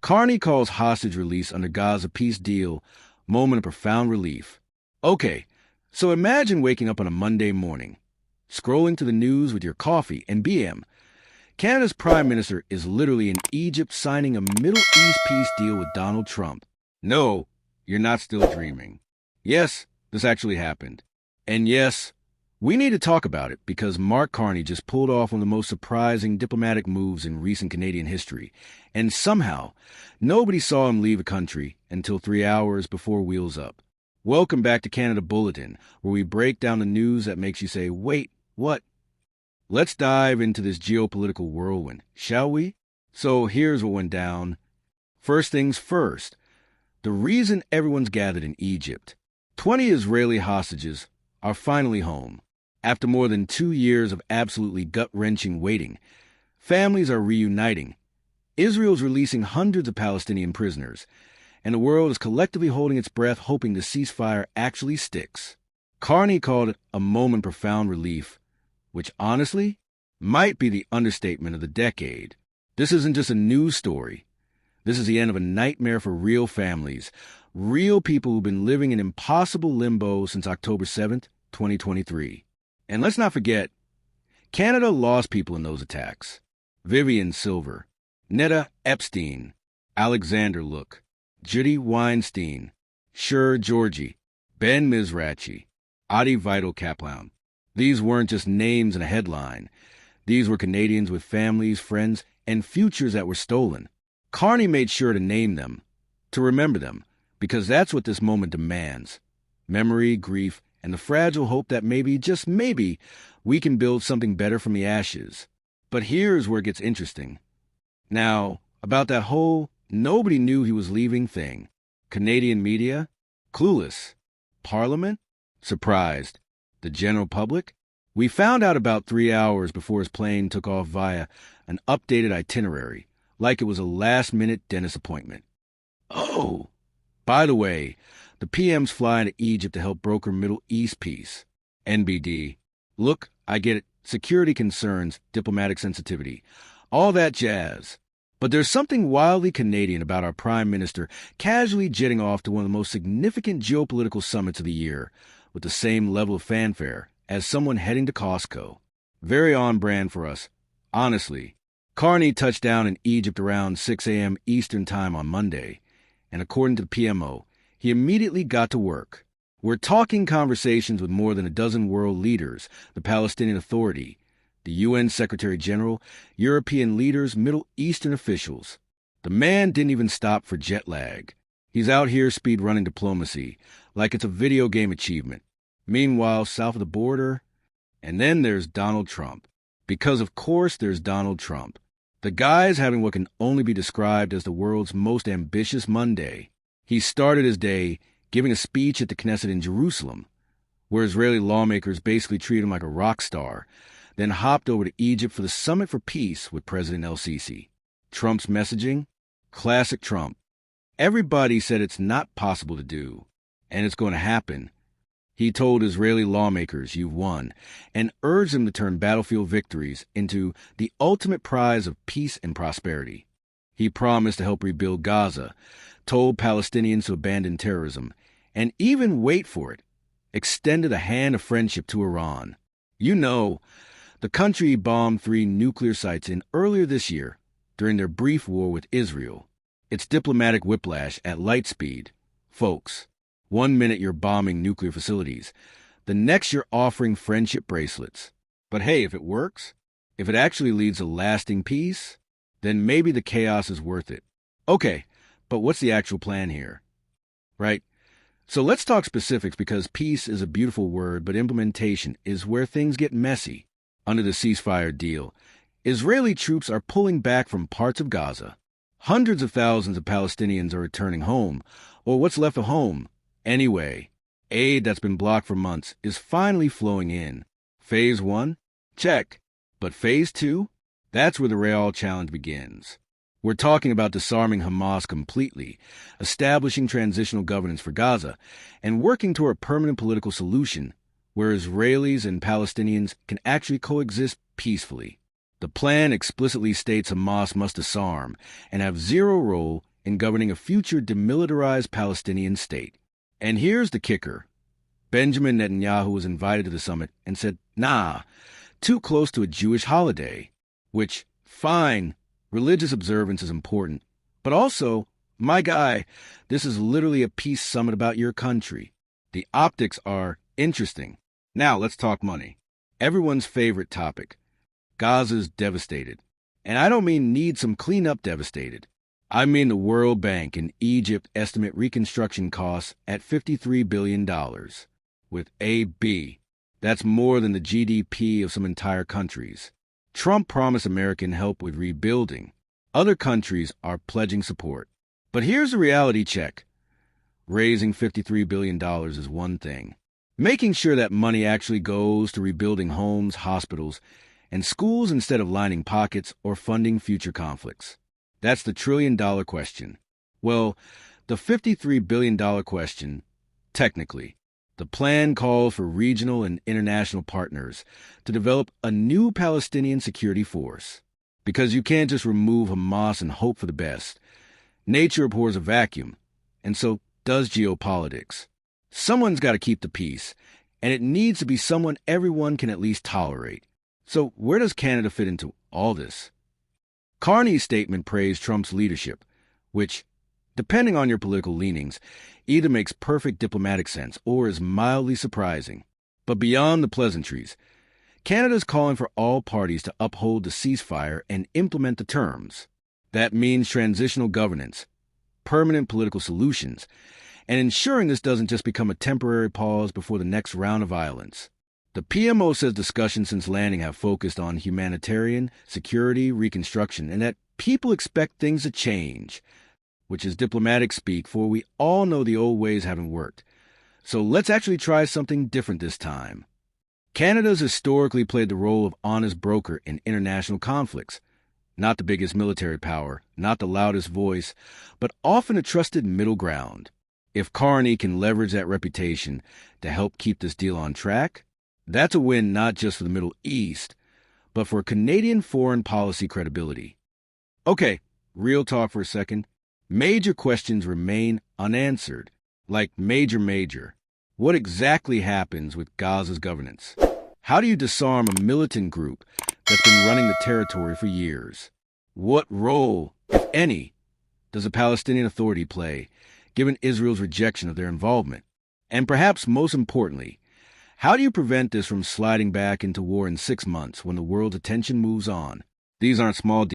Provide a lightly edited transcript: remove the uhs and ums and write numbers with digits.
Carney calls hostage release under Gaza peace deal moment of profound relief. Okay, so imagine waking up on a Monday morning, scrolling to the news with your coffee and BM. Canada's Prime Minister is literally in Egypt signing a Middle East peace deal with Donald Trump. No, you're not still dreaming. Yes, this actually happened. And yes, we need to talk about it because Mark Carney just pulled off one of the most surprising diplomatic moves in recent Canadian history, and somehow, nobody saw him leave the country until 3 hours before Wheels Up. Welcome back to Canada Bulletin, where we break down the news that makes you say, wait, what? Let's dive into this geopolitical whirlwind, shall we? So here's what went down. First things first, the reason everyone's gathered in Egypt. 20 Israeli hostages are finally home. After more than 2 years of absolutely gut-wrenching waiting, families are reuniting. Israel's releasing hundreds of Palestinian prisoners, and the world is collectively holding its breath hoping the ceasefire actually sticks. Carney called it a moment of profound relief, which honestly might be the understatement of the decade. This isn't just a news story. This is the end of a nightmare for real families, real people who've been living in impossible limbo since October 7th, 2023. And let's not forget, Canada lost people in those attacks. Vivian Silver, Netta Epstein, Alexander Look, Judy Weinstein, Scheer Georgie, Ben Mizrachi, Adi Vital Kaplan. These weren't just names in a headline. These were Canadians with families, friends, and futures that were stolen. Carney made sure to name them, to remember them, because that's what this moment demands. Memory, grief, and the fragile hope that maybe, just maybe, we can build something better from the ashes. But here's where it gets interesting. Now, about that whole nobody knew he was leaving thing. Canadian media? Clueless. Parliament? Surprised. The general public? We found out about 3 hours before his plane took off via an updated itinerary, like it was a last-minute dentist appointment. Oh! By the way, the PM's flying to Egypt to help broker Middle East peace. NBD. Look, I get it. Security concerns, diplomatic sensitivity, all that jazz. But there's something wildly Canadian about our Prime Minister casually jetting off to one of the most significant geopolitical summits of the year with the same level of fanfare as someone heading to Costco. Very on brand for us. Honestly, Carney touched down in Egypt around 6 a.m. Eastern Time on Monday, and according to the PMO, he immediately got to work. We're talking conversations with more than a dozen world leaders, the Palestinian Authority, the UN Secretary General, European leaders, Middle Eastern officials. The man didn't even stop for jet lag. He's out here speed-running diplomacy, like it's a video game achievement. Meanwhile, south of the border, and then there's Donald Trump. Because of course there's Donald Trump. The guy's having what can only be described as the world's most ambitious Monday. He started his day giving a speech at the Knesset in Jerusalem, where Israeli lawmakers basically treated him like a rock star, then hopped over to Egypt for the Summit for Peace with President El-Sisi. Trump's messaging? Classic Trump. Everybody said it's not possible to do, and it's going to happen. He told Israeli lawmakers, you've won, and urged them to turn battlefield victories into the ultimate prize of peace and prosperity. He promised to help rebuild Gaza, told Palestinians to abandon terrorism, and even, wait for it, extended a hand of friendship to Iran. You know, the country bombed 3 nuclear sites in earlier this year during their brief war with Israel. It's diplomatic whiplash at light speed. Folks, 1 minute you're bombing nuclear facilities, the next you're offering friendship bracelets. But hey, if it works, if it actually leads to lasting peace, then maybe the chaos is worth it. Okay, but what's the actual plan here? Right? So let's talk specifics because peace is a beautiful word, but implementation is where things get messy. Under the ceasefire deal, Israeli troops are pulling back from parts of Gaza. Hundreds of thousands of Palestinians are returning home, or what's left of home. Anyway, aid that's been blocked for months is finally flowing in. Phase 1? Check. But Phase 2? That's where the real challenge begins. We're talking about disarming Hamas completely, establishing transitional governance for Gaza, and working toward a permanent political solution where Israelis and Palestinians can actually coexist peacefully. The plan explicitly states Hamas must disarm and have zero role in in governing a future demilitarized Palestinian state. And here's the kicker. Benjamin Netanyahu was invited to the summit and said, nah, too close to a Jewish holiday, which, fine, religious observance is important, but also, my guy, this is literally a peace summit about your country. The optics are interesting. Now let's talk money. Everyone's favorite topic. Gaza's devastated. And I don't mean need some cleanup devastated. I mean the World Bank and Egypt estimate reconstruction costs at $53 billion. With a B. That's more than the GDP of some entire countries. Trump promised American help with rebuilding. Other countries are pledging support. But here's the reality check. Raising $53 billion is one thing. Making sure that money actually goes to rebuilding homes, hospitals, and schools instead of lining pockets or funding future conflicts. That's the trillion-dollar question. Well, the $53 billion question, technically. The plan calls for regional and international partners to develop a new Palestinian security force. Because you can't just remove Hamas and hope for the best. Nature abhors a vacuum, and so does geopolitics. Someone's got to keep the peace, and it needs to be someone everyone can at least tolerate. So where does Canada fit into all this? Carney's statement praised Trump's leadership, which, depending on your political leanings, either makes perfect diplomatic sense or is mildly surprising. But beyond the pleasantries, Canada's calling for all parties to uphold the ceasefire and implement the terms. That means transitional governance, permanent political solutions, and ensuring this doesn't just become a temporary pause before the next round of violence. The PMO says discussions since landing have focused on humanitarian, security, reconstruction, and that people expect things to change, which is diplomatic speak, for we all know the old ways haven't worked. So let's actually try something different this time. Canada's historically played the role of honest broker in international conflicts. Not the biggest military power, not the loudest voice, but often a trusted middle ground. If Carney can leverage that reputation to help keep this deal on track, that's a win not just for the Middle East, but for Canadian foreign policy credibility. Okay, real talk for a second. Major questions remain unanswered. Like major. What exactly happens with Gaza's governance? How do you disarm a militant group that's been running the territory for years? What role, if any, does the Palestinian Authority play, given Israel's rejection of their involvement? And perhaps most importantly, how do you prevent this from sliding back into war in 6 months when the world's attention moves on? These aren't small